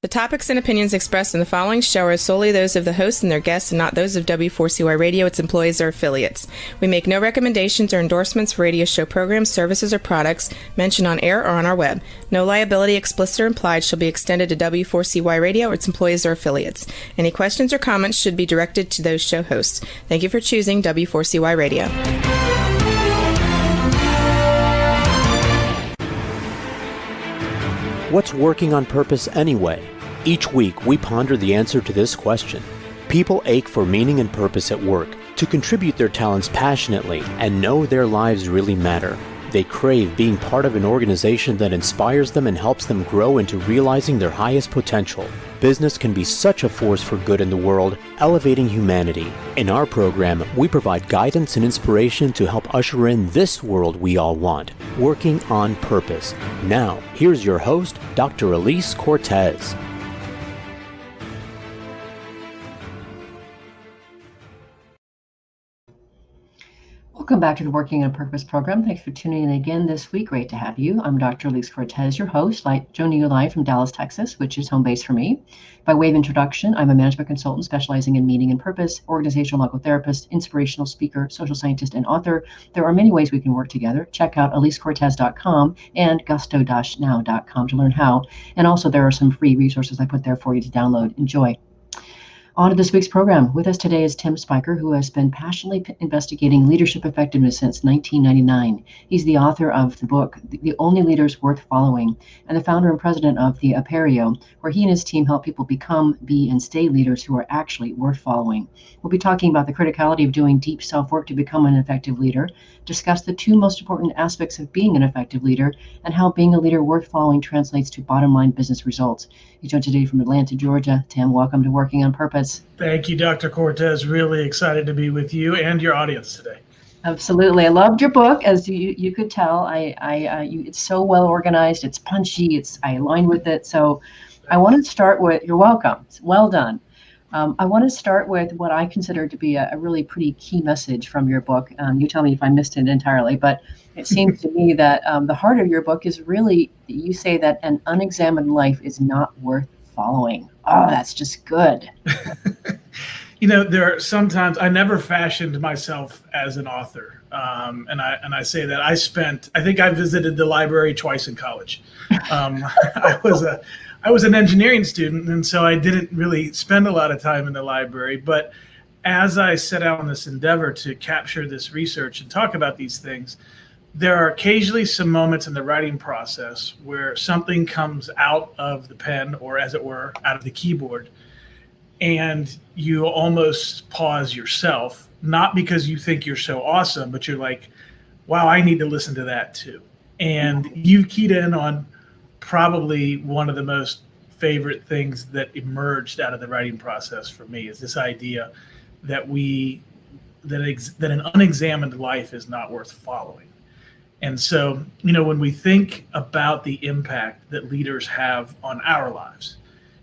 topics and opinions expressed in the following show are solely those of the host and their guests and not those of W4CY Radio, its employees, or affiliates. We make no recommendations or endorsements for radio show programs, services, or products mentioned on air or on our web. No liability, explicit or implied, shall be extended to W4CY Radio or its employees or affiliates. Any questions or comments should be directed to those show hosts. Thank you for choosing W4CY Radio. What's working on purpose anyway? Each week, we ponder the answer to this question. People ache for meaning and purpose at work, to contribute their talents passionately and know their lives really matter. They crave being part of an organization that inspires them and helps them grow into realizing their highest potential. Business can be such a force for good in the world, elevating humanity. In our program, we provide guidance and inspiration to help usher in this world we all want, working on purpose. Now, here's your host, Dr. Elise Cortez. Welcome back to the Working on Purpose program. Thanks for tuning in again this week. Great to have you. I'm Dr. Elise Cortez, your host, joining you live from Dallas, Texas, which is home base for me. By way of introduction, I'm a management consultant specializing in meaning and purpose, organizational logotherapist, inspirational speaker, social scientist, and author. There are many ways we can work together. Check out elisecortez.com and gusto-now.com to learn how. And also there are some free resources I put there for you to download. Enjoy. On to this week's program. With us today is Tim Spiker, who has been passionately investigating leadership effectiveness since 1999. He's the author of the book, The Only Leaders Worth Following, and the founder and president of the Aperio, where he and his team help people become, be, and stay leaders who are actually worth following. We'll be talking about the criticality of doing deep self-work to become an effective leader, discuss the two most important aspects of being an effective leader, and how being a leader worth following translates to bottom-line business results. He's joined today from Atlanta, Georgia. Tim, welcome to Working on Purpose. Thank you, Dr. Cortez. Really excited to be with you and your audience today. Absolutely. I loved your book, as you could tell. It's so well organized. It's punchy. I align with it. So I want to start with, you're welcome. Well done. I want to start with what I consider to be a really pretty key message from your book. You tell me if I missed it entirely, but it seems to me that the heart of your book is really, you say that an unexamined life is not worth following. Oh, that's just good. There are sometimes I never fashioned myself as an author. And I say that I think I visited the library twice in college. I was an engineering student, and so I didn't really spend a lot of time in the library. But as I set out on this endeavor to capture this research and talk about these things, there are occasionally some moments in the writing process where something comes out of the pen, or as it were, out of the keyboard, and you almost pause yourself, not because you think you're so awesome, but you're like, wow, I need to listen to that too. And you keyed in on probably one of the most favorite things that emerged out of the writing process for me, is this idea that that an unexamined life is not worth following. And so, when we think about the impact that leaders have on our lives,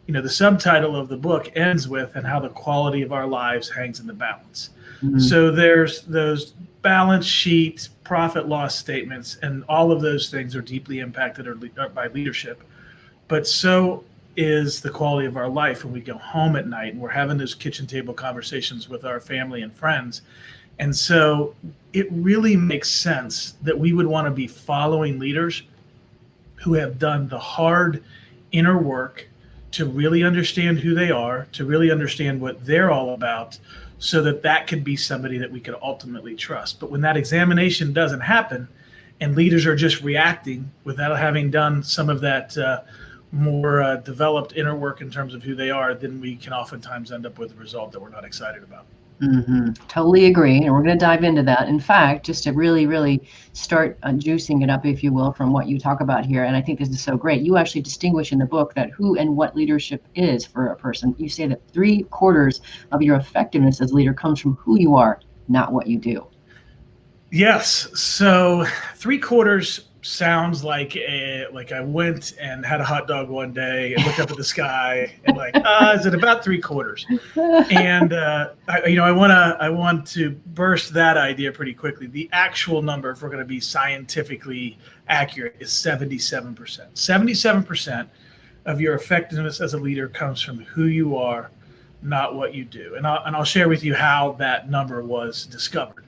the subtitle of the book ends with, and how the quality of our lives hangs in the balance. Mm-hmm. So there's those balance sheet, profit loss statements, and all of those things are deeply impacted by leadership. But so is the quality of our life when we go home at night and we're having those kitchen table conversations with our family and friends. And so it really makes sense that we would want to be following leaders who have done the hard inner work to really understand who they are, to really understand what they're all about, so that could be somebody that we could ultimately trust. But when that examination doesn't happen and leaders are just reacting without having done some of that more developed inner work in terms of who they are, then we can oftentimes end up with a result that we're not excited about. Mm-hmm. Totally agree. And we're going to dive into that. In fact, just to really, really start juicing it up, if you will, from what you talk about here. And I think this is so great. You actually distinguish in the book that who and what leadership is for a person. You say that 3/4 of your effectiveness as a leader comes from who you are, not what you do. Yes. So 3/4 sounds like I went and had a hot dog one day and looked up at the sky and is it about 3/4? And I want to burst that idea pretty quickly. The actual number, if we're going to be scientifically accurate, is 77%. 77% of your effectiveness as a leader comes from who you are, not what you do. And I'll share with you how that number was discovered.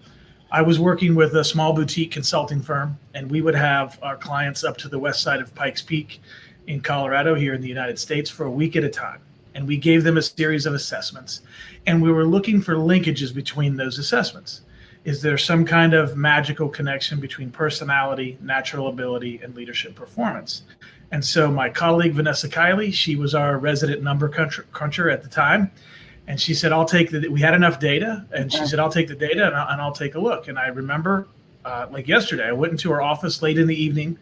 I was working with a small boutique consulting firm, and we would have our clients up to the west side of Pikes Peak in Colorado here in the United States for a week at a time. And we gave them a series of assessments, and we were looking for linkages between those assessments. Is there some kind of magical connection between personality, natural ability, and leadership performance? And so my colleague, Vanessa Kiley, she was our resident number cruncher at the time. And she said, we had enough data. And she said, I'll take the data and I'll take a look. And I remember like yesterday, I went into her office late in the evening.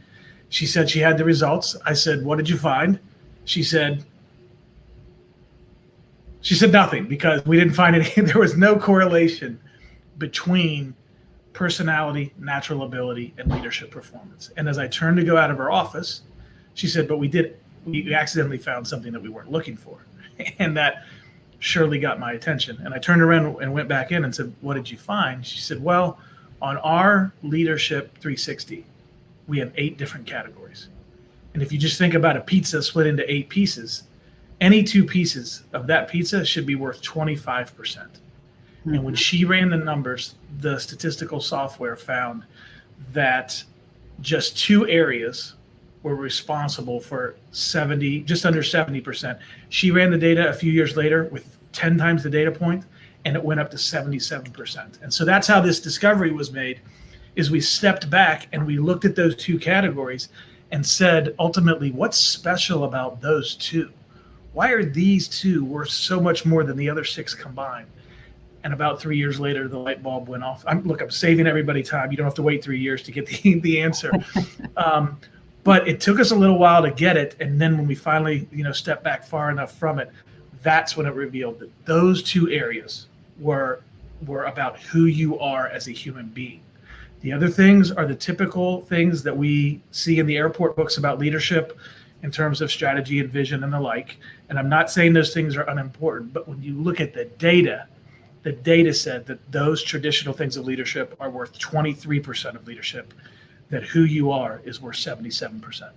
She said she had the results. I said, what did you find? She said nothing, because we didn't find any. There was no correlation between personality, natural ability, and leadership performance. And as I turned to go out of her office, she said, but we accidentally found something that we weren't looking for. And that surely got my attention. And I turned around and went back in and said, what did you find? She said, well, on our leadership 360, we have 8 different categories. And if you just think about a pizza split into 8 pieces, any 2 pieces of that pizza should be worth 25%. And when she ran the numbers, the statistical software found that just 2 areas were responsible for just under 70%. She ran the data a few years later with 10 times the data point, and it went up to 77%. And so that's how this discovery was made, is we stepped back and we looked at those 2 categories and said, ultimately, what's special about those 2? Why are these 2 worth so much more than the other 6 combined? And about 3 years later, the light bulb went off. I'm saving everybody time. You don't have to wait 3 years to get the answer. But it took us a little while to get it. And then when we finally, stepped back far enough from it, that's when it revealed that those 2 areas were about who you are as a human being. The other things are the typical things that we see in the airport books about leadership in terms of strategy and vision and the like. And I'm not saying those things are unimportant, but when you look at the data said that those traditional things of leadership are worth 23% of leadership, that who you are is worth 77%.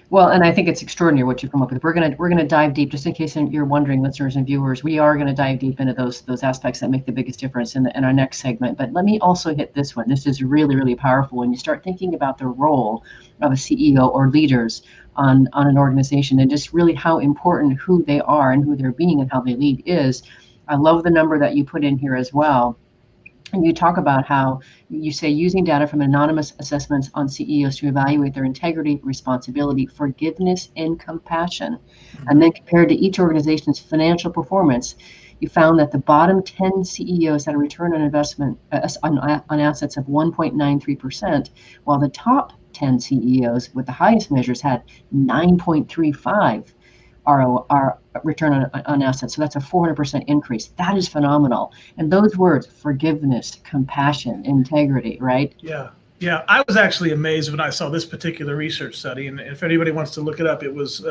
Well, and I think it's extraordinary what you've come up with. We're gonna dive deep, just in case you're wondering, listeners and viewers. We are going to dive deep into those aspects that make the biggest difference in our next segment. But let me also hit this one. This is really, really powerful when you start thinking about the role of a CEO or leaders on an organization, and just really how important who they are and who they're being and how they lead is. I love the number that you put in here as well. And you talk about how you say using data from anonymous assessments on CEOs to evaluate their integrity, responsibility, forgiveness, and compassion. And then compared to each organization's financial performance, you found that the bottom 10 CEOs had a return on investment on assets of 1.93%, while the top 10 CEOs with the highest measures had 9.35 our return on assets. So that's a 400% increase. That is phenomenal. And those words, forgiveness, compassion, integrity, right? Yeah. I was actually amazed when I saw this particular research study. And if anybody wants to look it up, it was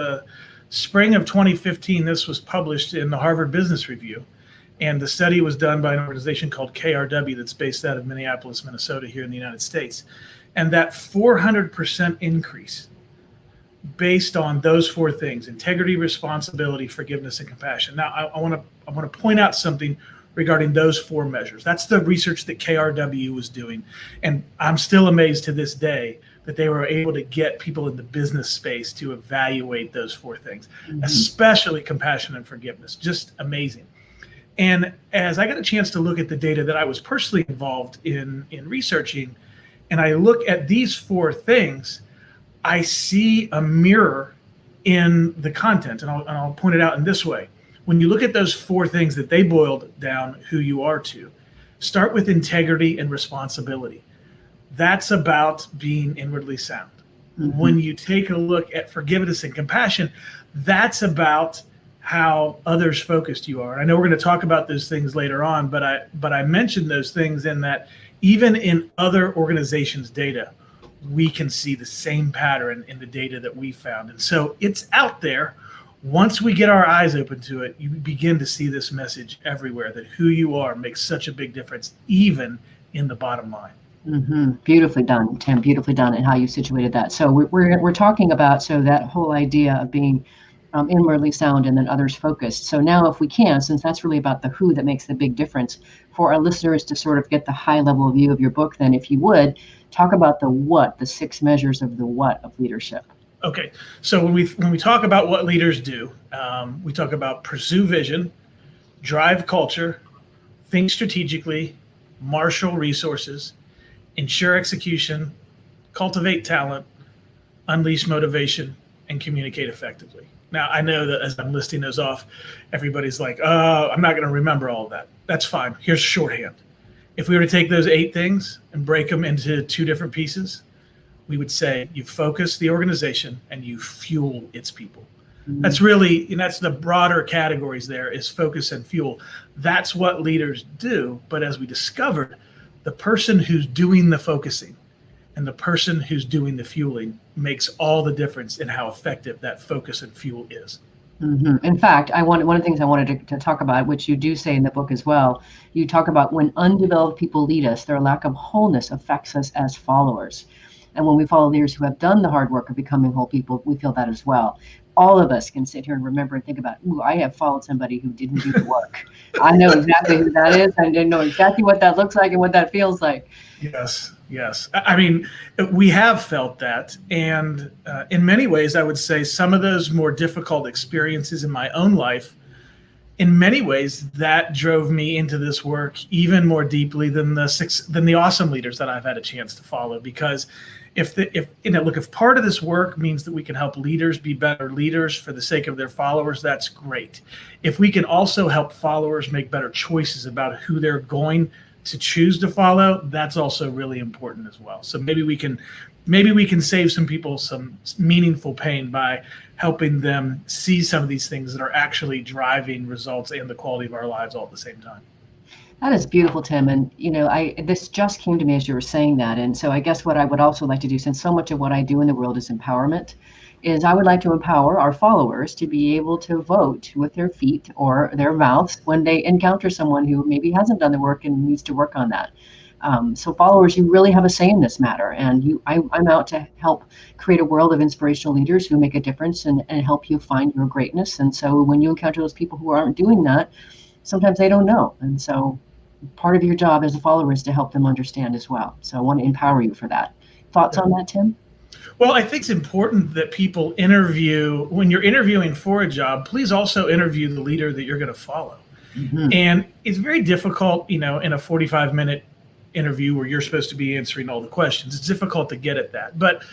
spring of 2015. This was published in the Harvard Business Review. And the study was done by an organization called KRW that's based out of Minneapolis, Minnesota, here in the United States. And that 400% increase based on those 4 things: integrity, responsibility, forgiveness, and compassion. Now, I want to point out something regarding those 4 measures. That's the research that KRW was doing. And I'm still amazed to this day that they were able to get people in the business space to evaluate those 4 things, especially compassion and forgiveness. Just amazing. And as I got a chance to look at the data that I was personally involved in researching, and I look at these 4 things, I see a mirror in the content, and I'll point it out in this way. When you look at those 4 things that they boiled down who you are to, start with integrity and responsibility. That's about being inwardly sound. When you take a look at forgiveness and compassion, that's about how others focused you are. I know we're going to talk about those things later on, but I mentioned those things in that even in other organizations' data, we can see the same pattern in the data that we found. And so it's out there. Once we get our eyes open to it, you begin to see this message everywhere, that who you are makes such a big difference, even in the bottom line. Beautifully done, Tim. Beautifully done, and how you situated that. So we're talking about that whole idea of being inwardly sound and then others focused. So now, if we can, since that's really about the who that makes the big difference, for our listeners to sort of get the high level view of your book, then if you would talk about the what, the 6 measures of the what of leadership. Okay, so when we talk about what leaders do, we talk about pursue vision, drive culture, think strategically, marshal resources, ensure execution, cultivate talent, unleash motivation, and communicate effectively. Now, I know that as I'm listing those off, everybody's like, I'm not going to remember all of that. That's fine. Here's shorthand. If we were to take those 8 things and break them into 2 different pieces, we would say you focus the organization and you fuel its people. That's really, and that's the broader categories there is focus and fuel. That's what leaders do. But as we discovered, the person who's doing the focusing and the person who's doing the fueling makes all the difference in how effective that focus and fuel is. In fact, one of the things I wanted to talk about, which you do say in the book as well, you talk about when undeveloped people lead us, their lack of wholeness affects us as followers. And when we follow leaders who have done the hard work of becoming whole people, we feel that as well. All of us can sit here and remember and think about, I have followed somebody who didn't do the work. I know exactly who that is. I know exactly what that looks like and what that feels like. Yes. I mean, we have felt that. And in many ways, I would say some of those more difficult experiences in my own life, in many ways, that drove me into this work even more deeply than the awesome leaders that I've had a chance to follow. Because if part of this work means that we can help leaders be better leaders for the sake of their followers, that's great. If we can also help followers make better choices about who they're going to choose to follow, that's also really important as well. So maybe we can save some people some meaningful pain by helping them see some of these things that are actually driving results and the quality of our lives all at the same time. That is beautiful, Tim. And, this just came to me as you were saying that. And so I guess what I would also like to do, since so much of what I do in the world is empowerment, is I would like to empower our followers to be able to vote with their feet or their mouths when they encounter someone who maybe hasn't done the work and needs to work on that. So followers, you really have a say in this matter. And I'm out to help create a world of inspirational leaders who make a difference and help you find your greatness. And so when you encounter those people who aren't doing that, sometimes they don't know. And so part of your job as a follower is to help them understand as well. So I want to empower you for that. Thoughts on that, Tim? Well, I think it's important that people when you're interviewing for a job, please also interview the leader that you're going to follow. And it's very difficult, in a 45-minute interview where you're supposed to be answering all the questions. It's difficult to get at that. But,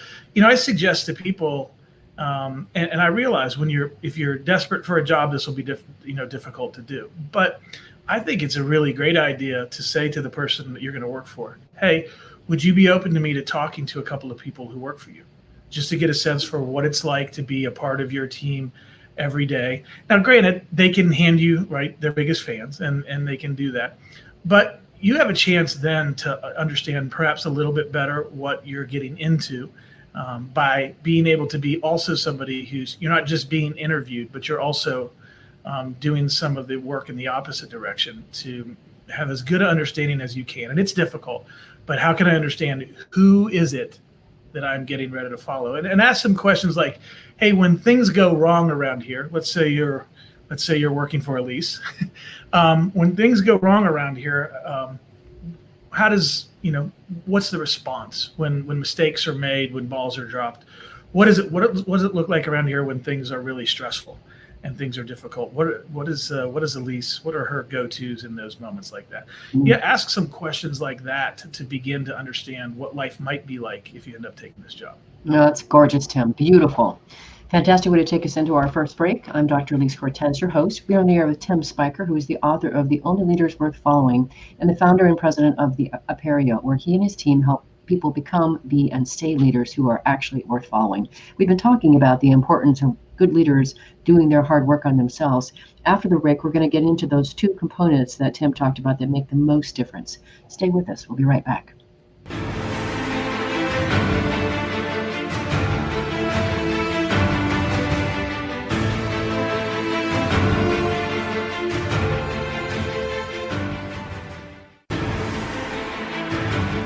I suggest to people, and I realize if you're desperate for a job, this will be difficult to do. But I think it's a really great idea to say to the person that you're going to work for, hey, would you be open to me to talking to a couple of people who work for you, just to get a sense for what it's like to be a part of your team every day? Now, granted, they can hand you, their biggest fans, and they can do that. But you have a chance then to understand perhaps a little bit better what you're getting into by being able to be also somebody you're not just being interviewed, but you're also doing some of the work in the opposite direction to have as good an understanding as you can. And it's difficult, but how can I understand who is it that I'm getting ready to follow? And ask some questions like, hey, when things go wrong around here, let's say you're working for Elise. When things go wrong around here, what's the response when mistakes are made, when balls are dropped? What does it look like around here when things are really stressful and things are difficult? What is Elise? What are her go-tos in those moments like that? Yeah, ask some questions like that to begin to understand what life might be like if you end up taking this job. No, that's gorgeous, Tim. Beautiful. Fantastic way to take us into our first break. I'm Dr. Elise Cortez, your host. We're on the air with Tim Spiker, who is the author of The Only Leaders Worth Following and the founder and president of the Aperio, where he and his team help people become, be, and stay leaders who are actually worth following. We've been talking about the importance of good leaders doing their hard work on themselves. After the break, we're going to get into those 2 components that Tim talked about that make the most difference. Stay with us. We'll be right back.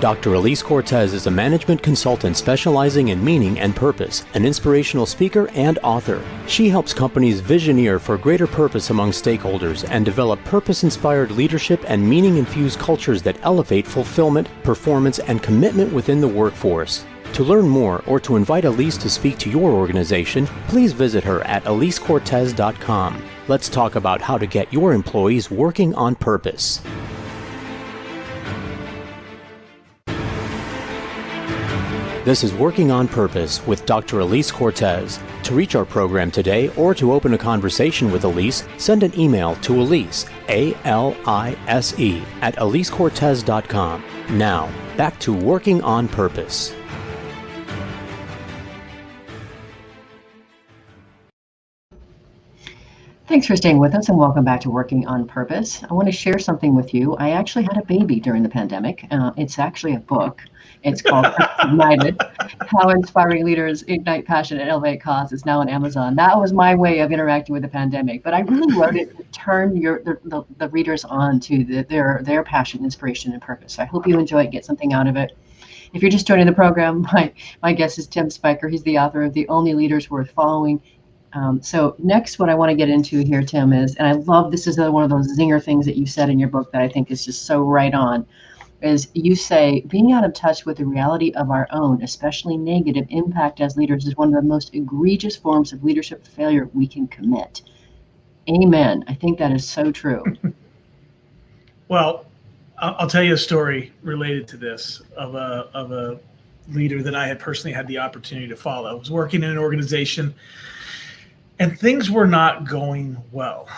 Dr. Elise Cortez is a management consultant specializing in meaning and purpose, an inspirational speaker and author. She helps companies visioneer for greater purpose among stakeholders and develop purpose-inspired leadership and meaning-infused cultures that elevate fulfillment, performance, and commitment within the workforce. To learn more or to invite Elise to speak to your organization, please visit her at elisecortez.com. Let's talk about how to get your employees working on purpose. This is Working on Purpose with Dr. Elise Cortez. To reach our program today or to open a conversation with Elise, send an email to Elise, A-L-I-S-E, at elisecortez.com. Now, back to Working on Purpose. Thanks for staying with us and welcome back to Working on Purpose. I want to share something with you. I actually had a baby during the pandemic. It's actually a book. It's called Ignited, How Inspiring Leaders Ignite Passion and Elevate Cause. It's now on Amazon. That was my way of interacting with the pandemic. But I really wrote it to turn the readers on to their passion, inspiration, and purpose. So I hope you enjoy it, get something out of it. If you're just joining the program, my guest is Tim Spiker. He's the author of The Only Leaders Worth Following. So next, what I want to get into here, Tim, is, and I love, this is one of those zinger things that you said in your book that I think is just so right on, is you say, being out of touch with the reality of our own, especially negative impact as leaders, is one of the most egregious forms of leadership failure we can commit. Amen. I think that is so true. Well, I'll tell you a story related to this of a leader that I had personally had the opportunity to follow. I was working in an organization and things were not going well.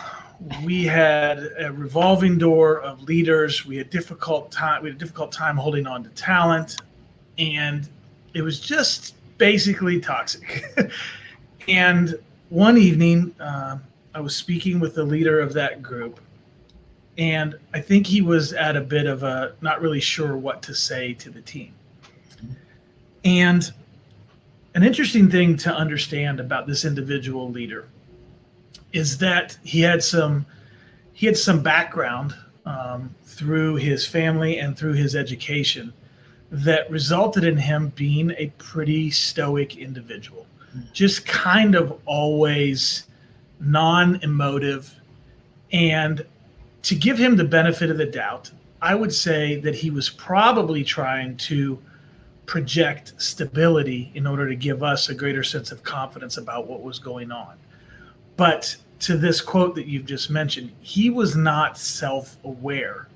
We had a revolving door of leaders. We had a difficult time holding on to talent, and it was just basically toxic. And one evening, I was speaking with the leader of that group, and I think he was at a bit of a not really sure what to say to the team. And an interesting thing to understand about this individual leader is that he had some background through his family and through his education that resulted in him being a pretty stoic individual, just kind of always non-emotive. And to give him the benefit of the doubt, I would say that he was probably trying to project stability in order to give us a greater sense of confidence about what was going on. But to this quote that you've just mentioned, he was not self-aware.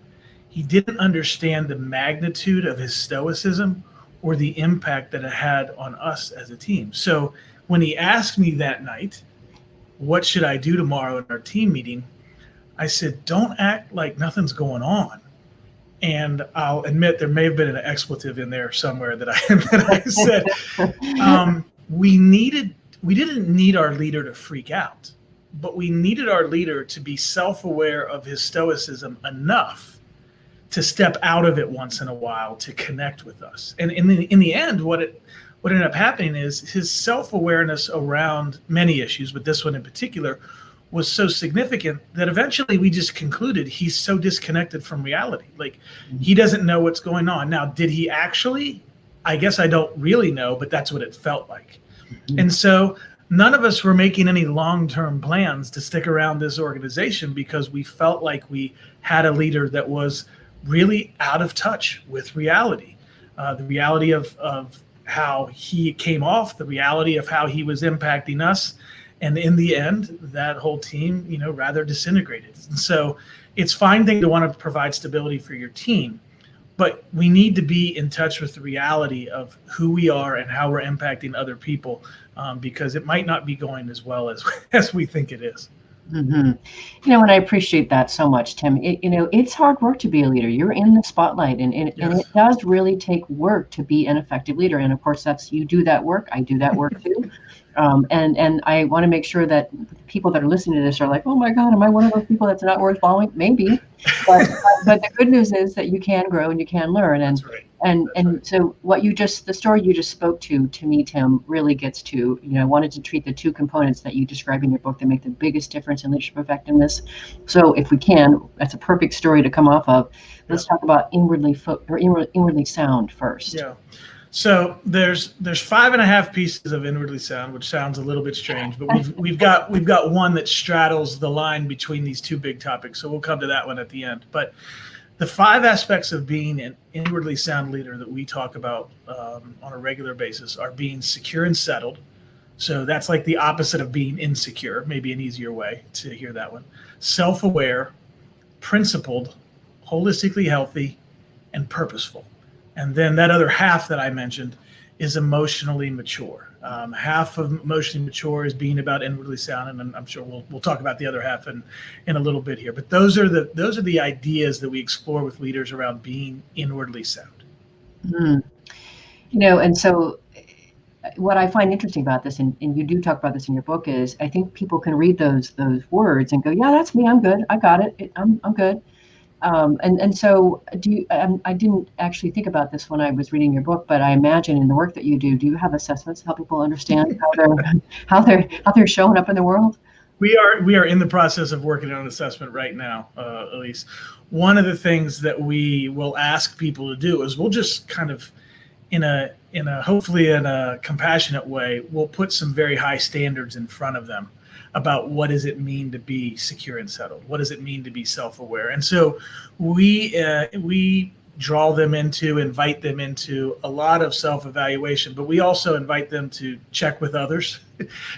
He didn't understand the magnitude of his stoicism or the impact that it had on us as a team. So when he asked me that night, what should I do tomorrow in our team meeting? I said, don't act like nothing's going on. And I'll admit there may have been an expletive in there somewhere that I said. We didn't need our leader to freak out, but we needed our leader to be self-aware of his stoicism enough to step out of it once in a while to connect with us. And in the end, what ended up happening is his self-awareness around many issues, but this one in particular, was so significant that eventually we just concluded he's so disconnected from reality. Like, he doesn't know what's going on. Now, did he actually? I guess I don't really know, but that's what it felt like. Mm-hmm. And so none of us were making any long-term plans to stick around this organization because we felt like we had a leader that was really out of touch with reality, the reality of how he came off, the reality of how he was impacting us. And in the end, that whole team, rather disintegrated. And so it's a fine thing to want to provide stability for your team, but we need to be in touch with the reality of who we are and how we're impacting other people, because it might not be going as well as we think it is. Mm-hmm. And I appreciate that so much, Tim. It's hard work to be a leader. You're in the spotlight, and it does really take work to be an effective leader. And of course, you do that work. I do that work too. And I want to make sure that people that are listening to this are like, oh my God, am I one of those people that's not worth following? Maybe, but the good news is that you can grow and you can learn. And That's right. so the story you just spoke to me, Tim, really gets to, I wanted to treat the two components that you describe in your book that make the biggest difference in leadership effectiveness. So if we can, that's a perfect story to come off of. Let's talk about inwardly sound first. Yeah. So there's 5.5 pieces of inwardly sound, which sounds a little bit strange, but we've got one that straddles the line between these two big topics. So we'll come to that one at the end. But the 5 aspects of being an inwardly sound leader that we talk about on a regular basis are being secure and settled. So that's like the opposite of being insecure, maybe an easier way to hear that one. Self-aware, principled, holistically healthy, and purposeful. And then that other half that I mentioned is emotionally mature. Half of emotionally mature is being about inwardly sound, and I'm sure we'll talk about the other half in a little bit here. But those are the ideas that we explore with leaders around being inwardly sound. And so what I find interesting about this, and you do talk about this in your book, is I think people can read those words and go, yeah, that's me. I'm good. I got it. I'm good. And so I didn't actually think about this when I was reading your book, but I imagine in the work that you do you have assessments to help people understand how they're showing up in the world? We are in the process of working on an assessment right now, Elise. One of the things that we will ask people to do is we'll just kind of hopefully in a compassionate way, we'll put some very high standards in front of them about what does it mean to be secure and settled? What does it mean to be self-aware? And so we invite them into a lot of self-evaluation, but we also invite them to check with others,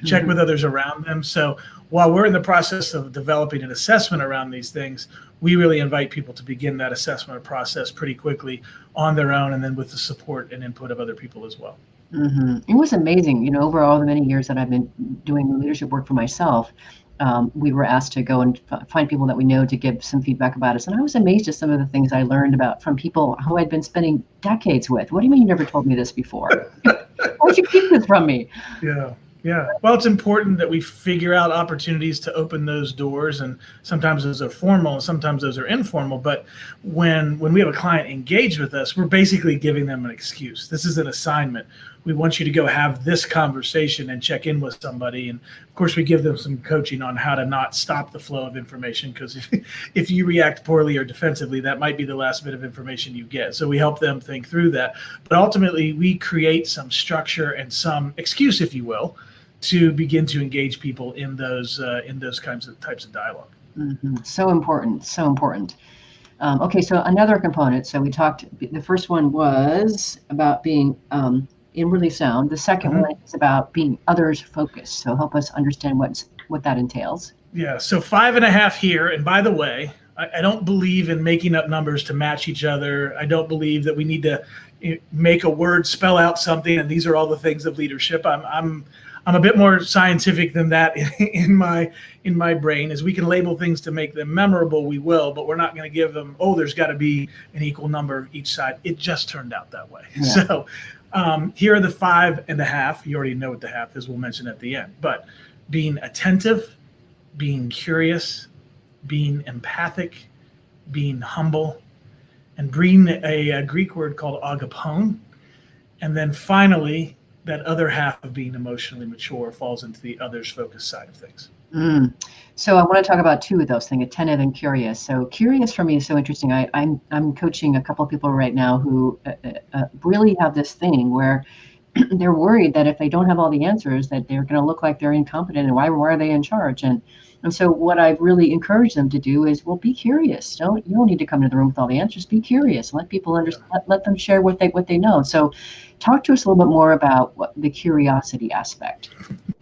check with others around them. So while we're in the process of developing an assessment around these things, we really invite people to begin that assessment process pretty quickly on their own, and then with the support and input of other people as well. It was amazing, over all the many years that I've been doing leadership work for myself. We were asked to go and find people that we know to give some feedback about us. And I was amazed at some of the things I learned about from people who I'd been spending decades with. What do you mean you never told me this before? Why'd you keep this from me? Yeah. Well, it's important that we figure out opportunities to open those doors, and sometimes those are formal and sometimes those are informal. But when we have a client engage with us, we're basically giving them an excuse. This is an assignment. We want you to go have this conversation and check in with somebody. And of course, we give them some coaching on how to not stop the flow of information, because if you react poorly or defensively, that might be the last bit of information you get. So we help them think through that. But ultimately, we create some structure and some excuse, if you will, to begin to engage people in those types of dialogue. So important. Okay, so another component. So we talked. The first one was about being inwardly sound. The second one is about being others focused. So help us understand what that entails. Yeah. So 5.5 here. And by the way, I don't believe in making up numbers to match each other. I don't believe that we need to make a word spell out something, and these are all the things of leadership. I'm a bit more scientific than that in my brain. As we can label things to make them memorable, we will, but we're not going to give them, there's got to be an equal number of each side. It just turned out that way. Yeah. So here are the 5.5. You already know what the half is. We'll mention at the end. But being attentive, being curious, being empathic, being humble, and bring a Greek word called agapone. And then finally, that other half of being emotionally mature falls into the others focused side of things. So I want to talk about two of those things, attentive and curious. So curious for me is so interesting. I'm coaching a couple of people right now who really have this thing where they're worried that if they don't have all the answers, that they're going to look like they're incompetent, and why are they in charge? And so what I've really encouraged them to do is, be curious. You don't need to come to the room with all the answers. Be curious. Let people understand. Let them share what they know. So talk to us a little bit more about the curiosity aspect.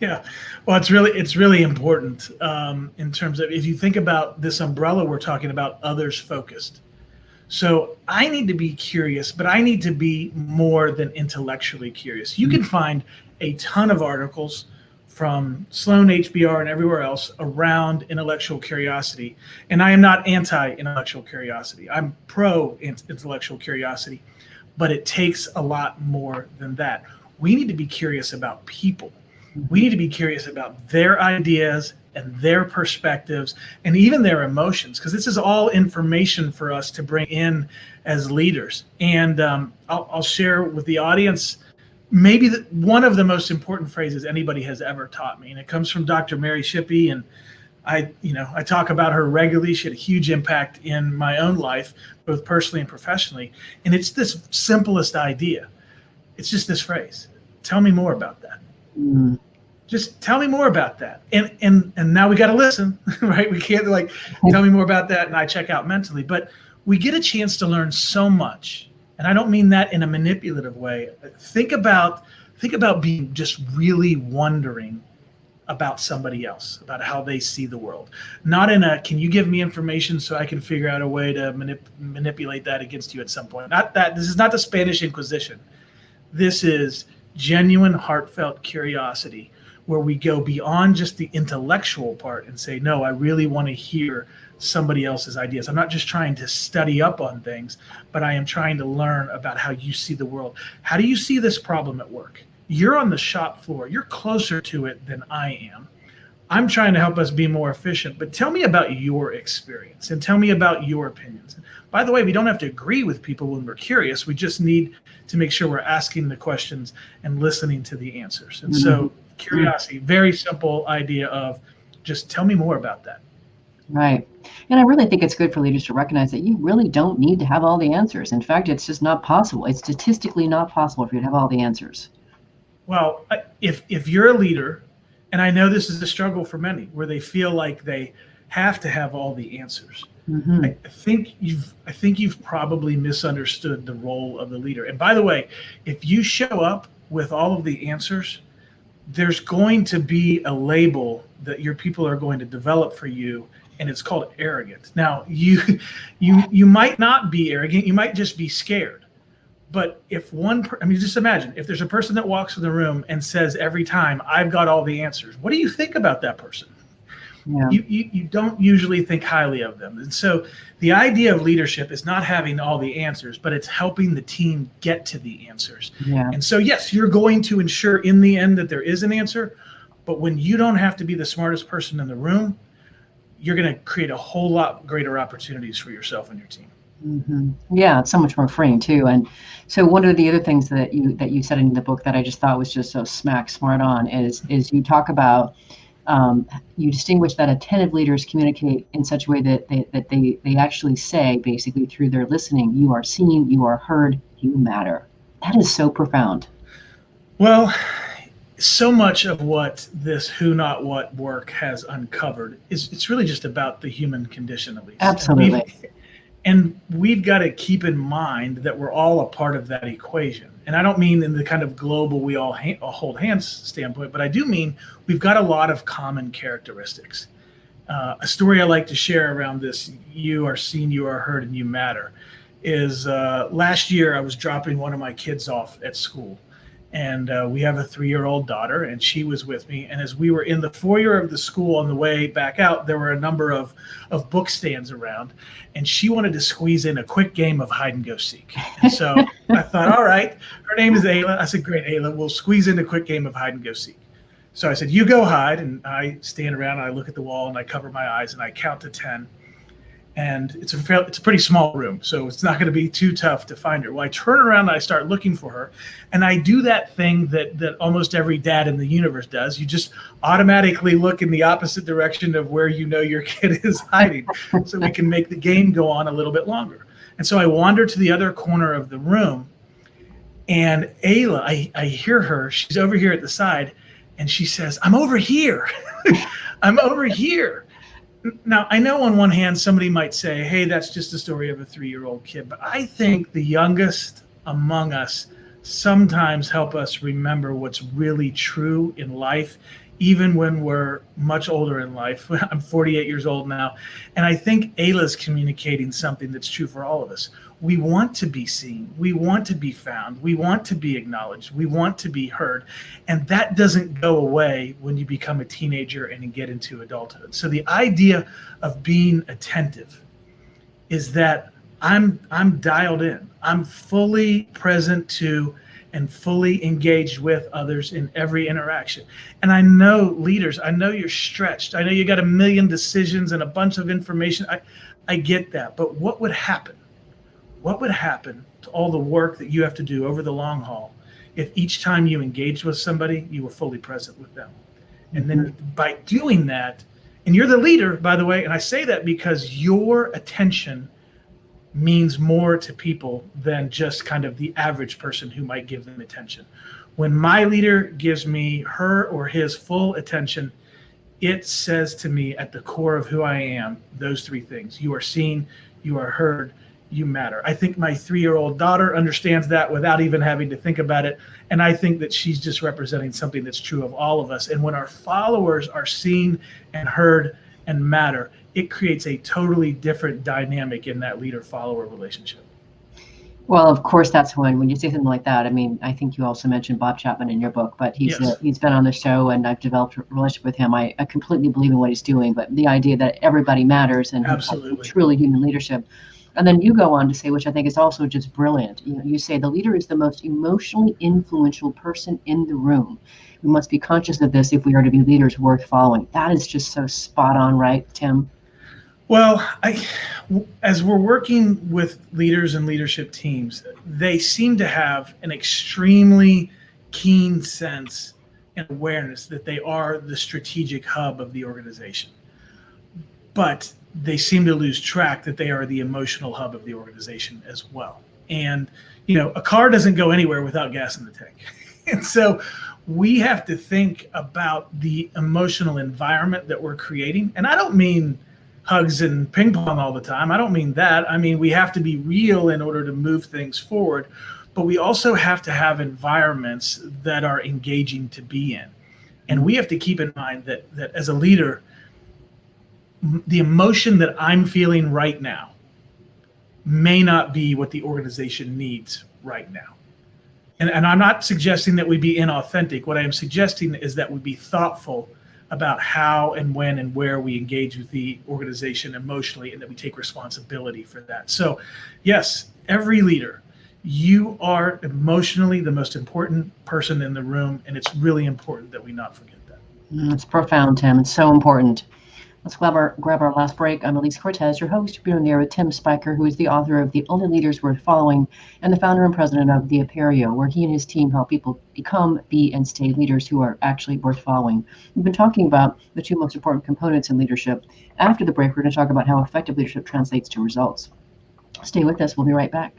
Yeah, well, it's really important in terms of, if you think about this umbrella, we're talking about others focused. So I need to be curious, but I need to be more than intellectually curious. You can find a ton of articles from Sloan, HBR, and everywhere else around intellectual curiosity. And I am not anti-intellectual curiosity. I'm pro-intellectual curiosity, but it takes a lot more than that. We need to be curious about people. We need to be curious about their ideas and their perspectives and even their emotions, because this is all information for us to bring in as leaders. And I'll share with the audience maybe one of the most important phrases anybody has ever taught me, and it comes from Dr. Mary Shippey. And I talk about her regularly. She had a huge impact in my own life, both personally and professionally. And it's this simplest idea. It's just this phrase: tell me more about that. Mm. Just tell me more about that. And now we got to listen, right? We can't tell me more about that and I check out mentally. But we get a chance to learn so much. And I don't mean that in a manipulative way. Think about being just really wondering about somebody else, about how they see the world. Not in a, can you give me information so I can figure out a way to manipulate that against you at some point. Not that. This is not the Spanish Inquisition. This is genuine, heartfelt curiosity, where we go beyond just the intellectual part and say, no, I really want to hear somebody else's ideas. I'm not just trying to study up on things, but I am trying to learn about how you see the world. How do you see this problem at work? You're on the shop floor. You're closer to it than I am. I'm trying to help us be more efficient, but tell me about your experience and tell me about your opinions. By the way, we don't have to agree with people when we're curious. We just need to make sure we're asking the questions and listening to the answers. And so curiosity, very simple idea of just tell me more about that. Right. And I really think it's good for leaders to recognize that you really don't need to have all the answers. In fact, it's just not possible. It's statistically not possible for you to have all the answers. Well, if you're a leader, and I know this is a struggle for many, where they feel like they have to have all the answers. Mm-hmm. I think you've probably misunderstood the role of the leader. And by the way, if you show up with all of the answers, there's going to be a label that your people are going to develop for you, and it's called arrogant. Now, you might not be arrogant, you might just be scared. But if just imagine if there's a person that walks in the room and says every time, I've got all the answers, what do you think about that person? Yeah. You don't usually think highly of them. And so the idea of leadership is not having all the answers, but it's helping the team get to the answers. Yeah. And so, yes, you're going to ensure in the end that there is an answer, but when you don't have to be the smartest person in the room, you're going to create a whole lot greater opportunities for yourself and your team. Mm-hmm. Yeah, it's so much more freeing too. And so one of the other things that you said in the book that I just thought was just so smack smart on is you talk about you distinguish that attentive leaders communicate in such a way that they actually say, basically through their listening, you are seen, you are heard, you matter. That is so profound. Well, so much of what this who not what work has uncovered is it's really just about the human condition, at least. Absolutely. And we've got to keep in mind that we're all a part of that equation. And I don't mean in the kind of global we all hold hands standpoint, but I do mean we've got a lot of common characteristics. A story I like to share around this, you are seen, you are heard, and you matter, is last year I was dropping one of my kids off at school. And we have a 3-year-old daughter, and she was with me. And as we were in the foyer of the school on the way back out, there were a number of book stands around, and she wanted to squeeze in a quick game of hide and go seek. And so I thought, all right, her name is Ayla. I said, great, Ayla, we'll squeeze in a quick game of hide and go seek. So I said, you go hide, and I stand around, and I look at the wall, and I cover my eyes, and I count to 10. And it's a pretty small room, so it's not going to be too tough to find her. Well, I turn around and I start looking for her, and I do that thing that almost every dad in the universe does. You just automatically look in the opposite direction of where you know your kid is hiding, so we can make the game go on a little bit longer. And so I wander to the other corner of the room, and Ayla, I hear her. She's over here at the side, and she says, "I'm over here. I'm over here." Now, I know on one hand, somebody might say, hey, that's just a story of a 3-year-old kid. But I think the youngest among us sometimes help us remember what's really true in life, even when we're much older in life. I'm 48 years old now. And I think Ayla's communicating something that's true for all of us. We want to be seen. We want to be found. We want to be acknowledged. We want to be heard. And that doesn't go away when you become a teenager and you get into adulthood. So the idea of being attentive is that I'm dialed in. I'm fully present to and fully engaged with others in every interaction. And I know leaders, I know you're stretched. I know you got a million decisions and a bunch of information. I get that. But what would happen? What would happen to all the work that you have to do over the long haul if each time you engaged with somebody, you were fully present with them? And then by doing that, and you're the leader, by the way, and I say that because your attention means more to people than just kind of the average person who might give them attention. When my leader gives me her or his full attention, it says to me at the core of who I am, those three things. You are seen, you are heard, you matter. I think my 3-year-old daughter understands that without even having to think about it. And I think that she's just representing something that's true of all of us. And when our followers are seen and heard and matter, it creates a totally different dynamic in that leader-follower relationship. Well, of course, that's when you say something like that. I mean, I think you also mentioned Bob Chapman in your book, but he's been on the show and I've developed a relationship with him. I completely believe in what he's doing, but the idea that everybody matters and truly human leadership. And then you go on to say, which I think is also just brilliant. You say the leader is the most emotionally influential person in the room. We must be conscious of this if we are to be leaders worth following. That is just so spot on, right, Tim? Well, as we're working with leaders and leadership teams, they seem to have an extremely keen sense and awareness that they are the strategic hub of the organization. But they seem to lose track that they are the emotional hub of the organization as well. And, a car doesn't go anywhere without gas in the tank. And so we have to think about the emotional environment that we're creating. And I don't mean hugs and ping pong all the time. I don't mean that. I mean, we have to be real in order to move things forward, but we also have to have environments that are engaging to be in. And we have to keep in mind that as a leader, the emotion that I'm feeling right now may not be what the organization needs right now. And I'm not suggesting that we be inauthentic. What I am suggesting is that we be thoughtful about how and when and where we engage with the organization emotionally, and that we take responsibility for that. So yes, every leader, you are emotionally the most important person in the room, and it's really important that we not forget that. It's profound, Tim. It's so important. Let's grab our last break. I'm Elise Cortez, your host. We're there with Tim Spiker, who is the author of The Only Leaders Worth Following and the founder and president of the Aperio, where he and his team help people become, be, and stay leaders who are actually worth following. We've been talking about the two most important components in leadership. After the break, we're going to talk about how effective leadership translates to results. Stay with us. We'll be right back.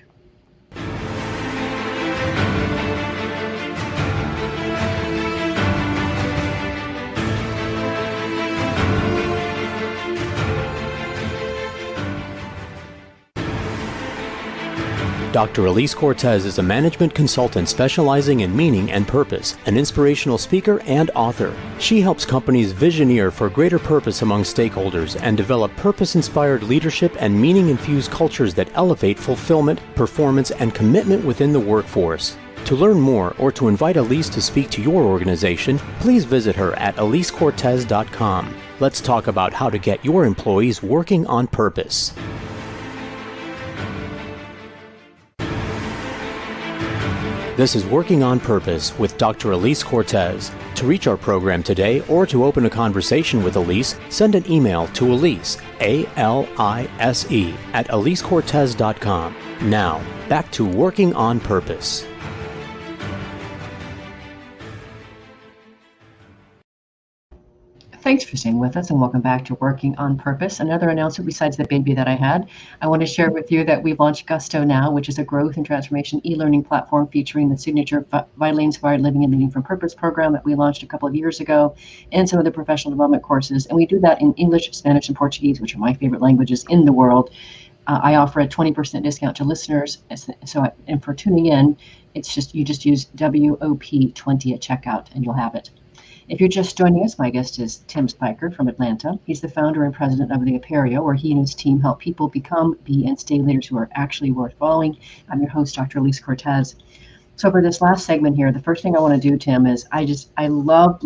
Dr. Elise Cortez is a management consultant specializing in meaning and purpose, an inspirational speaker and author. She helps companies visioneer for greater purpose among stakeholders and develop purpose-inspired leadership and meaning-infused cultures that elevate fulfillment, performance, and commitment within the workforce. To learn more or to invite Elise to speak to your organization, please visit her at elisecortez.com. Let's talk about how to get your employees working on purpose. This is Working on Purpose with Dr. Elise Cortez. To reach our program today or to open a conversation with Elise, send an email to Elise, A-L-I-S-E, at elisecortez.com. Now, back to Working on Purpose. Thanks for staying with us and welcome back to Working on Purpose. Another announcement besides the baby that I had, I want to share with you that we've launched Gusto Now, which is a growth and transformation e-learning platform featuring the signature Vitally Inspired Living and Leading from Purpose program that we launched a couple of years ago, and some of the professional development courses. And we do that in English, Spanish, and Portuguese, which are my favorite languages in the world. I offer a 20% discount to listeners. And for tuning in, you just use WOP20 at checkout and you'll have it. If you're just joining us, my guest is Tim Spiker from Atlanta. He's the founder and president of the Aperio, where he and his team help people become, be, and stay leaders who are actually worth following. I'm your host, Dr. Elise Cortez. So for this last segment here, the first thing I want to do, Tim, is I loved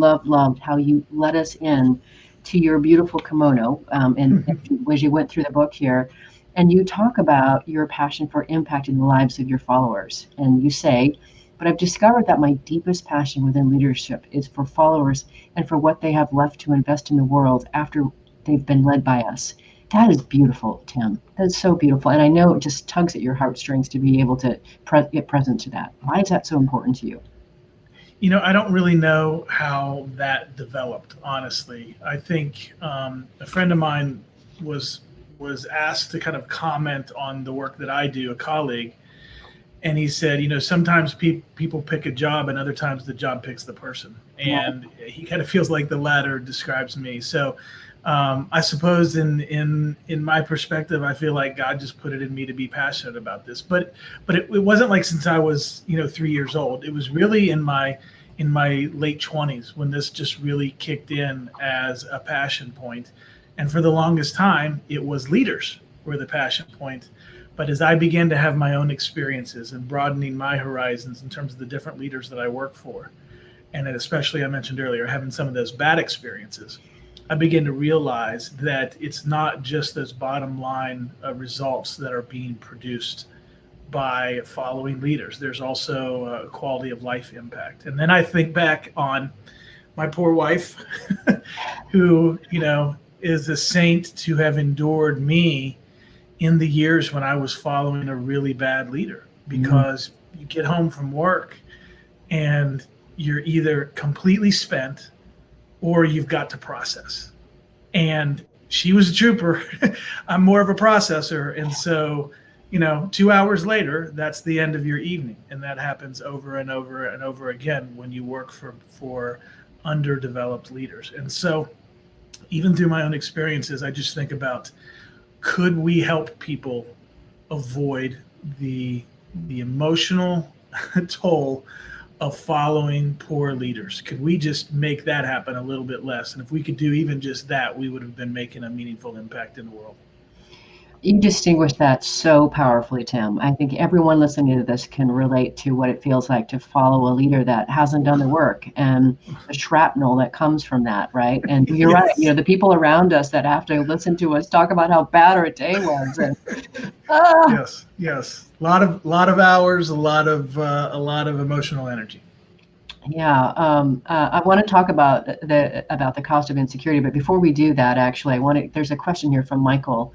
how you let us in to your beautiful kimono, as you went through the book here, and you talk about your passion for impacting the lives of your followers. And you say, But I've discovered that my deepest passion within leadership is for followers and for what they have left to invest in the world after they've been led by us. That is beautiful, Tim. That's so beautiful. And I know it just tugs at your heartstrings to be able to get present to that. Why is that so important to you? I don't really know how that developed, honestly. I think a friend of mine was asked to kind of comment on the work that I do, a colleague, and he said, sometimes people pick a job and other times the job picks the person. And he kind of feels like the latter describes me. So I suppose in my perspective, I feel like God just put it in me to be passionate about this. But it wasn't like since I was 3 years old. It was really in my late 20s when this just really kicked in as a passion point. And for the longest time, it was leaders were the passion point. But as I began to have my own experiences and broadening my horizons in terms of the different leaders that I work for, and especially I mentioned earlier, having some of those bad experiences, I began to realize that it's not just those bottom line results that are being produced by following leaders. There's also a quality of life impact. And then I think back on my poor wife, who, is a saint to have endured me in the years when I was following a really bad leader, because you get home from work and you're either completely spent or you've got to process. And she was a trooper. I'm more of a processor. And so, 2 hours later, that's the end of your evening. And that happens over and over and over again when you work for underdeveloped leaders. And so even through my own experiences, I just think about, could we help people avoid the emotional toll of following poor leaders? Could we just make that happen a little bit less? And if we could do even just that, we would have been making a meaningful impact in the world. You distinguish that so powerfully, Tim. I think everyone listening to this can relate to what it feels like to follow a leader that hasn't done the work and the shrapnel that comes from that, right? And you're Yes. right. The people around us that have to listen to us talk about how bad our day was. And, Yes. A lot of hours, a lot of emotional energy. Yeah, I want to talk about the cost of insecurity, but before we do that, actually, there's a question here from Michael.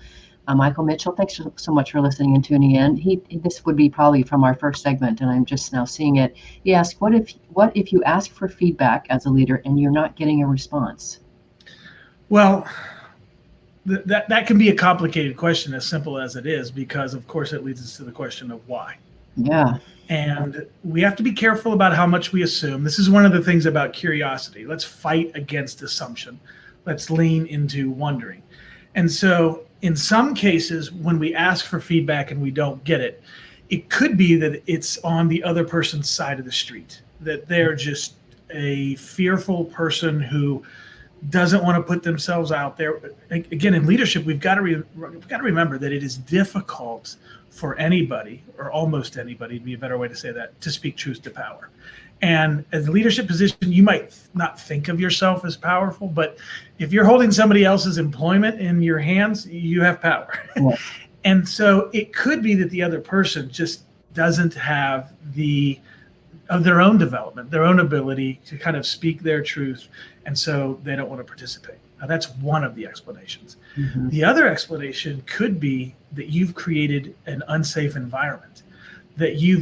Michael Mitchell, thanks so much for listening and tuning in. This would be probably from our first segment, and I'm just now seeing it. He asked, what if you ask for feedback as a leader and you're not getting a response? Well, that can be a complicated question, as simple as it is, because of course it leads us to the question of why. Yeah. And we have to be careful about how much we assume. This is one of the things about curiosity. Let's fight against assumption. Let's lean into wondering. And so in some cases, when we ask for feedback and we don't get it, it could be that it's on the other person's side of the street, that they're just a fearful person who doesn't want to put themselves out there. Again, in leadership, we've got to remember that it is difficult for anybody, or almost anybody, to be a better way to say that, to speak truth to power. And as a leadership position, you might not think of yourself as powerful, but if you're holding somebody else's employment in your hands, you have power. Yeah. And so it could be that the other person just doesn't have their own development, their own ability to kind of speak their truth, and so they don't want to participate. Now, that's one of the explanations. Mm-hmm. The other explanation could be that you've created an unsafe environment, that you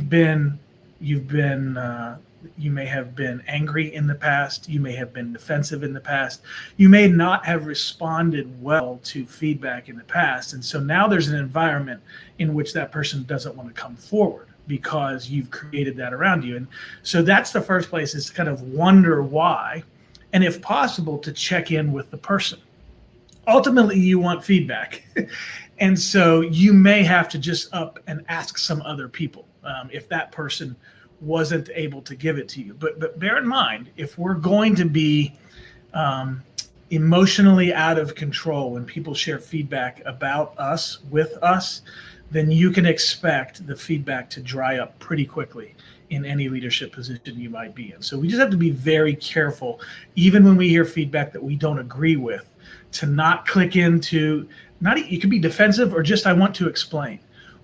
may have been angry in the past, you may have been defensive in the past, you may not have responded well to feedback in the past, and so now there's an environment in which that person doesn't want to come forward because you've created that around you. And so that's the first place, is to kind of wonder why, and if possible, to check in with the person. Ultimately, you want feedback. And so you may have to just up and ask some other people if that person wasn't able to give it to you. But bear in mind, if we're going to be emotionally out of control when people share feedback about us, with us, then you can expect the feedback to dry up pretty quickly in any leadership position you might be in. So we just have to be very careful, even when we hear feedback that we don't agree with, to not click into, you could be defensive or just, I want to explain.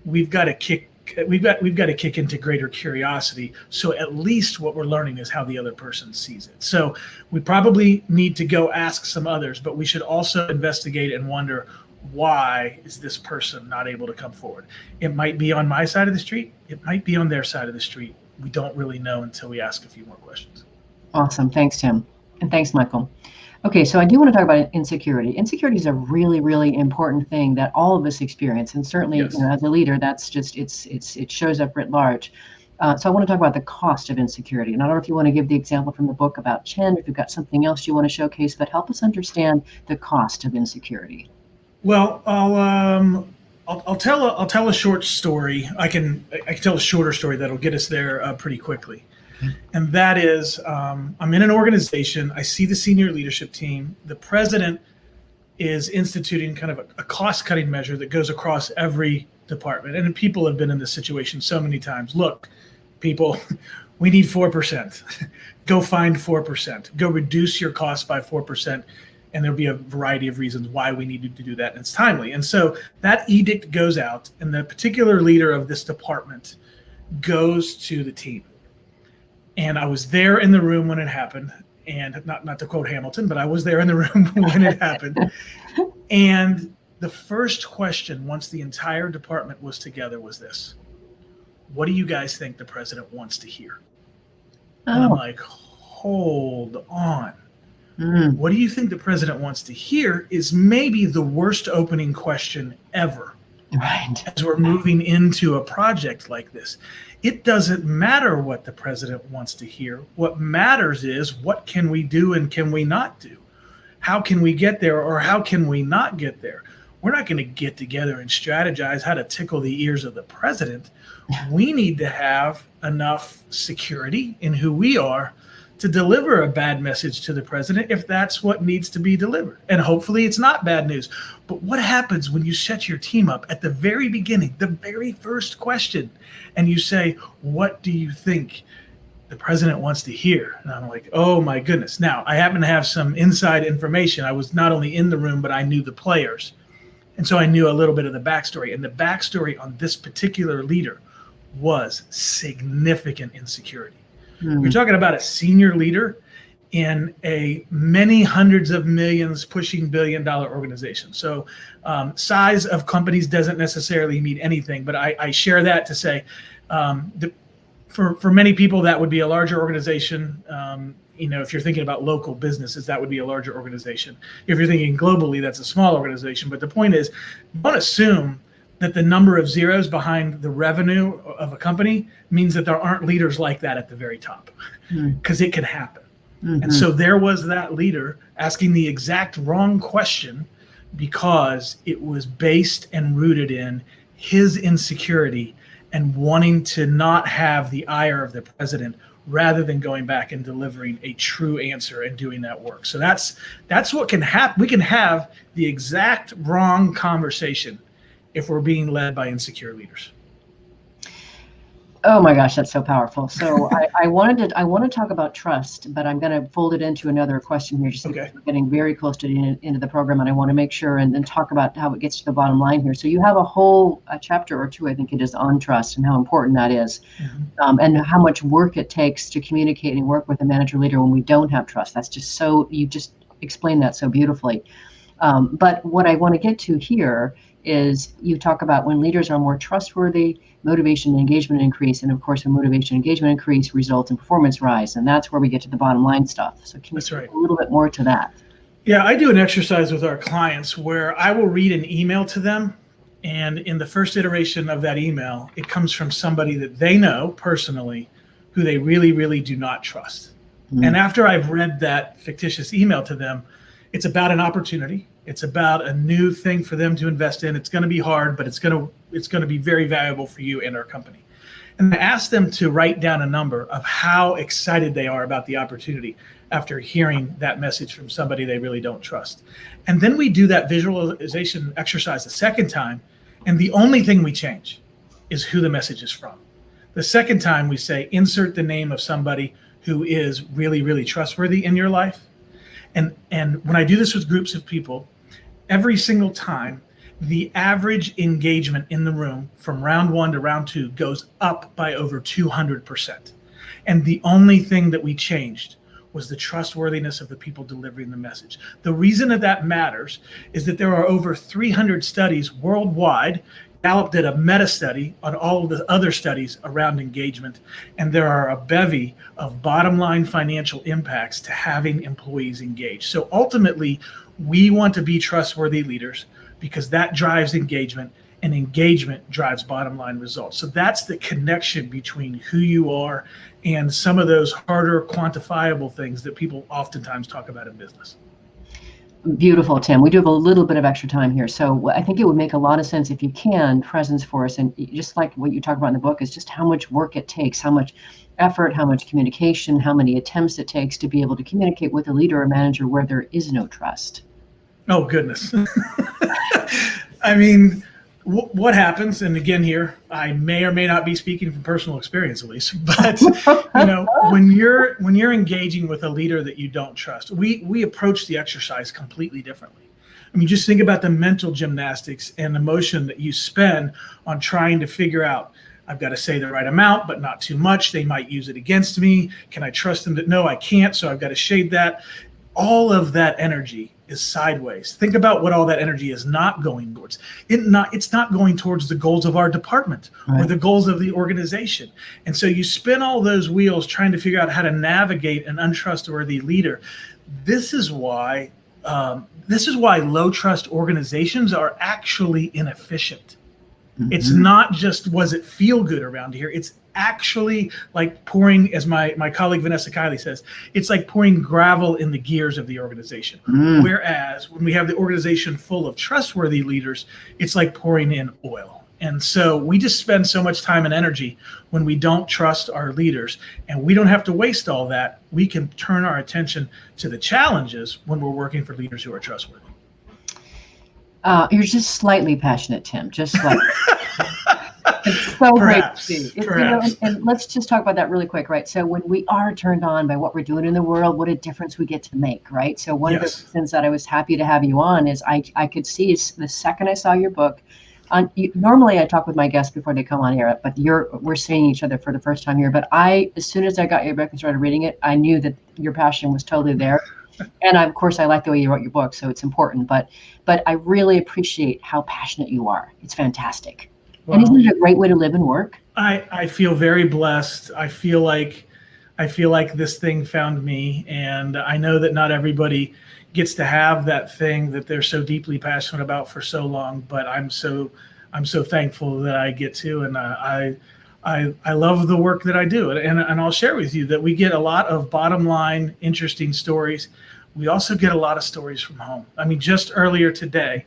We've got to kick we've got to kick into greater curiosity. So at least what we're learning is how the other person sees it. So we probably need to go ask some others, but we should also investigate and wonder, why is this person not able to come forward? It might be on my side of the street. It might be on their side of the street. We don't really know until we ask a few more questions. Awesome. Thanks, Tim. And thanks, Michael. Okay, so I do want to talk about insecurity. Insecurity is a really, really important thing that all of us experience, and certainly, Yes. as a leader, that's just it shows up writ large. So I want to talk about the cost of insecurity, and I don't know if you want to give the example from the book about Chen, if you've got something else you want to showcase, but help us understand the cost of insecurity. Well, I'll tell a short story. I can tell a shorter story that'll get us there pretty quickly. And that is, I'm in an organization. I see the senior leadership team. The president is instituting kind of a cost-cutting measure that goes across every department. And people have been in this situation so many times. Look, people, we need 4%. Go find 4%. Go reduce your costs by 4%. And there'll be a variety of reasons why we need to do that. And it's timely. And so that edict goes out, and the particular leader of this department goes to the team. And I was there in the room when it happened, and not to quote Hamilton, but I was there in the room when it happened. And the first question, once the entire department was together, was this: what do you guys think the president wants to hear? And I'm like, hold on. What do you think the president wants to hear is maybe the worst opening question ever. Right. As we're moving into a project like this. It doesn't matter what the president wants to hear. What matters is, what can we do and can we not do? How can we get there, or how can we not get there? We're not going to get together and strategize how to tickle the ears of the president. We need to have enough security in who we are to deliver a bad message to the president if that's what needs to be delivered. And hopefully it's not bad news. But what happens when you set your team up at the very beginning, the very first question, and you say, what do you think the president wants to hear? And I'm like, oh my goodness. Now, I happen to have some inside information. I was not only in the room, but I knew the players. And so I knew a little bit of the backstory. And the backstory on this particular leader was significant insecurity. You're talking about a senior leader in a many hundreds of millions pushing billion-dollar organization. So size of companies doesn't necessarily mean anything, but I share that to say for many people that would be a larger organization. If you're thinking about local businesses, that would be a larger organization. If you're thinking globally, that's a small organization. But the point is, don't assume that the number of zeros behind the revenue of a company means that there aren't leaders like that at the very top, because it can happen. And so there was that leader asking the exact wrong question because it was based and rooted in his insecurity and wanting to not have the ire of the president, rather than going back and delivering a true answer and doing that work. So that's what can happen. We can have the exact wrong conversation if we're being led by insecure leaders. Oh my gosh, that's so powerful. So I want to talk about trust, but I'm going to fold it into another question here. Just because we're getting very close to the end of the program, and I want to make sure and talk about how it gets to the bottom line here. So you have a chapter or two, I think it is, on trust and how important that is, and how much work it takes to communicate and work with a manager leader when we don't have trust. That's just so, you just explained that so beautifully. But what I want to get to here is, you talk about when leaders are more trustworthy, motivation and engagement increase, and of course when motivation and engagement increase, results in performance rise, and that's where we get to the bottom line stuff. So can you speak a little bit more to that? Yeah, I do an exercise with our clients where I will read an email to them, and in the first iteration of that email, it comes from somebody that they know personally who they really, really do not trust. And after I've read that fictitious email to them, it's about an opportunity. It's about a new thing for them to invest in. It's going to be hard, but it's going to be very valuable for you and our company. And I asked them to write down a number of how excited they are about the opportunity after hearing that message from somebody they really don't trust. And then we do that visualization exercise a second time, and the only thing we change is who the message is from. The second time we say, insert the name of somebody who is really, really trustworthy in your life. And when I do this with groups of people, every single time, the average engagement in the room from round 1 to round 2 goes up by over 200%. And the only thing that we changed was the trustworthiness of the people delivering the message. The reason that matters is that there are over 300 studies worldwide. Gallup did a meta study on all of the other studies around engagement, and there are a bevy of bottom line financial impacts to having employees engaged. So ultimately, we want to be trustworthy leaders because that drives engagement, and engagement drives bottom line results. So that's the connection between who you are and some of those harder quantifiable things that people oftentimes talk about in business. Beautiful, Tim. We do have a little bit of extra time here. So I think it would make a lot of sense if you can presence for us. And just like what you talk about in the book is just how much work it takes, how much effort, how much communication, how many attempts it takes to be able to communicate with a leader or manager where there is no trust. Oh, goodness. I mean, what happens, and again here, I may or may not be speaking from personal experience, at least, but when you're engaging with a leader that you don't trust, we approach the exercise completely differently. I mean, just think about the mental gymnastics and emotion that you spend on trying to figure out, I've got to say the right amount, but not too much. They might use it against me. Can I trust them? No, I can't. So I've got to shade that. All of that energy is sideways. Think about what all that energy is not going towards. It's not going towards the goals of our department or the goals of the organization. And so you spin all those wheels trying to figure out how to navigate an untrustworthy leader. This is why low trust organizations are actually inefficient. Mm-hmm. It's not just, was it feel good around here? It's actually like pouring, as my colleague Vanessa Kiley says, it's like pouring gravel in the gears of the organization. Whereas when we have the organization full of trustworthy leaders, it's like pouring in oil. And so we just spend so much time and energy when we don't trust our leaders, and we don't have to waste all that. We can turn our attention to the challenges when we're working for leaders who are trustworthy. You're just slightly passionate, Tim, just slightly. It's so Perhaps, great to see. And let's just talk about that really quick, right? So when we are turned on by what we're doing in the world, what a difference we get to make, right? So one of the reasons that I was happy to have you on is I could see the second I saw your book. Normally I talk with my guests before they come on air, but we're seeing each other for the first time here. But as soon as I got your book and started reading it, I knew that your passion was totally there. And of course, I like the way you wrote your book, so it's important. But I really appreciate how passionate you are. It's fantastic. Well, and isn't it a great way to live and work? I feel very blessed. I feel like this thing found me, and I know that not everybody gets to have that thing that they're so deeply passionate about for so long. But I'm so thankful that I get to, and I love the work that I do. And I'll share with you that we get a lot of bottom line, interesting stories. We also get a lot of stories from home. I mean, just earlier today,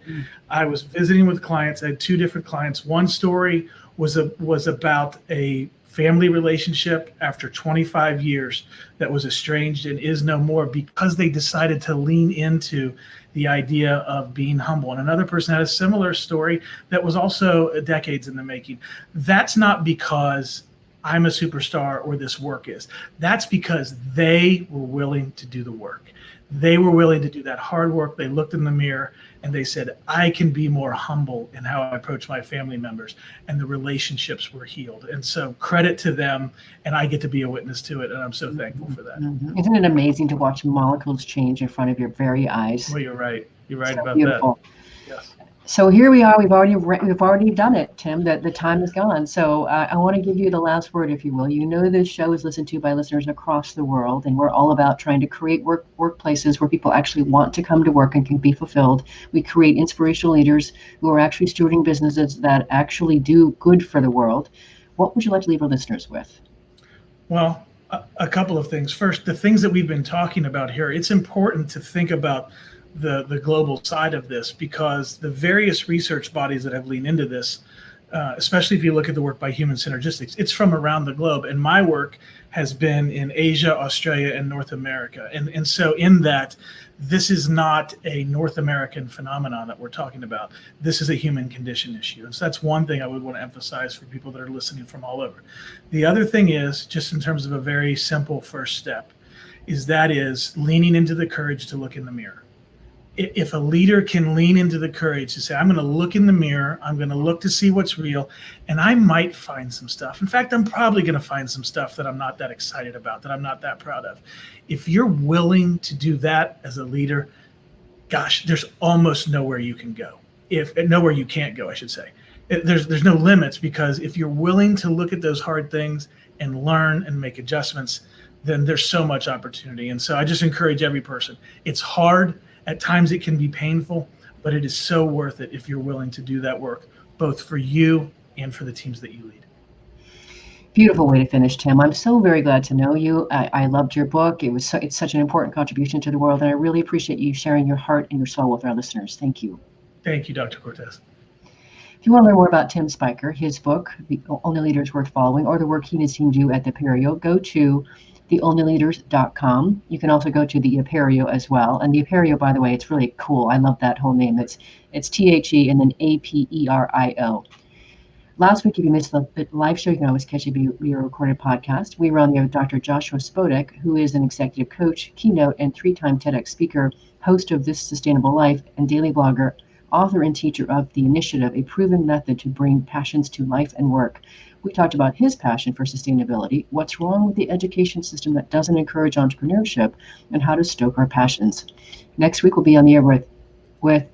I was visiting with clients. I had 2 different clients. One story was about a family relationship after 25 years that was estranged and is no more because they decided to lean into the idea of being humble. And another person had a similar story that was also decades in the making. That's not because I'm a superstar or this work is. That's because they were willing to do the work. They were willing to do that hard work. They looked in the mirror and they said, I can be more humble in how I approach my family members. And the relationships were healed. And so credit to them. And I get to be a witness to it. And I'm so thankful for that. Mm-hmm. Isn't it amazing to watch molecules change in front of your very eyes? Well, you're right. You're right about beautiful. That. Yes. So here we are. We've already done it, Tim. The time is gone. So I want to give you the last word, if you will. You know, this show is listened to by listeners across the world, and we're all about trying to create workplaces where people actually want to come to work and can be fulfilled. We create inspirational leaders who are actually stewarding businesses that actually do good for the world. What would you like to leave our listeners with? Well, a couple of things. First, the things that we've been talking about here. It's important to think about the global side of this, because the various research bodies that have leaned into this, especially if you look at the work by Human Synergistics, it's from around the globe. And my work has been in Asia, Australia, and North America. And so in that, this is not a North American phenomenon that we're talking about. This is a human condition issue. And so that's one thing I would want to emphasize for people that are listening from all over. The other thing is, just in terms of a very simple first step, is leaning into the courage to look in the mirror. if a leader can lean into the courage to say, I'm going to look in the mirror, I'm going to look to see what's real, and I might find some stuff. In fact, I'm probably going to find some stuff that I'm not that excited about, that I'm not that proud of. If you're willing to do that as a leader, gosh, there's almost nowhere you can go. Nowhere you can't go, I should say. There's no limits, because if you're willing to look at those hard things and learn and make adjustments, then there's so much opportunity. And so I just encourage every person. It's hard. At times it can be painful, but it is so worth it if you're willing to do that work, both for you and for the teams that you lead. Beautiful way to finish, Tim. I'm so very glad to know you. I loved your book. It's such an important contribution to the world, and I really appreciate you sharing your heart and your soul with our listeners. Thank you. Thank you, Dr. Cortez. If you want to learn more about Tim Spiker, his book, The Only Leaders Worth Following, or the work he and his team do at the Aperio, go to theonlyleaders.com. You can also go to the Aperio as well. And the Aperio, by the way, it's really cool. I love that whole name. It's THE and then APERIO. Last week, if you missed the live show, you can always catch it via recorded podcast. We were on there with Dr. Joshua Spodek, who is an executive coach, keynote, and 3-time TEDx speaker, host of This Sustainable Life, and daily blogger, author and teacher of The Initiative, a proven method to bring passions to life and work. We talked about his passion for sustainability, what's wrong with the education system that doesn't encourage entrepreneurship, and how to stoke our passions. Next week, we'll be on the air with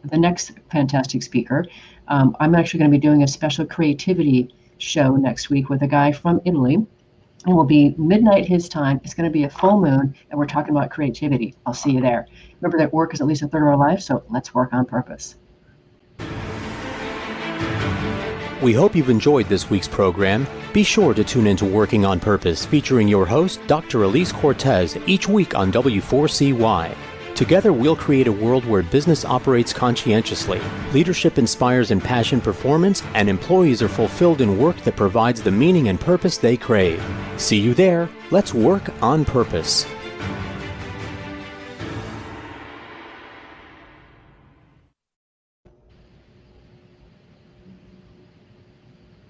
the next fantastic speaker. I'm actually going to be doing a special creativity show next week with a guy from Italy. It will be midnight his time. It's going to be a full moon, and we're talking about creativity. I'll see you there. Remember that work is at least a third of our life, so let's work on purpose. We hope you've enjoyed this week's program. Be sure to tune into Working on Purpose, featuring your host, Dr. Elise Cortez, each week on W4CY. Together, we'll create a world where business operates conscientiously, leadership inspires impassioned performance, and employees are fulfilled in work that provides the meaning and purpose they crave. See you there. Let's work on purpose.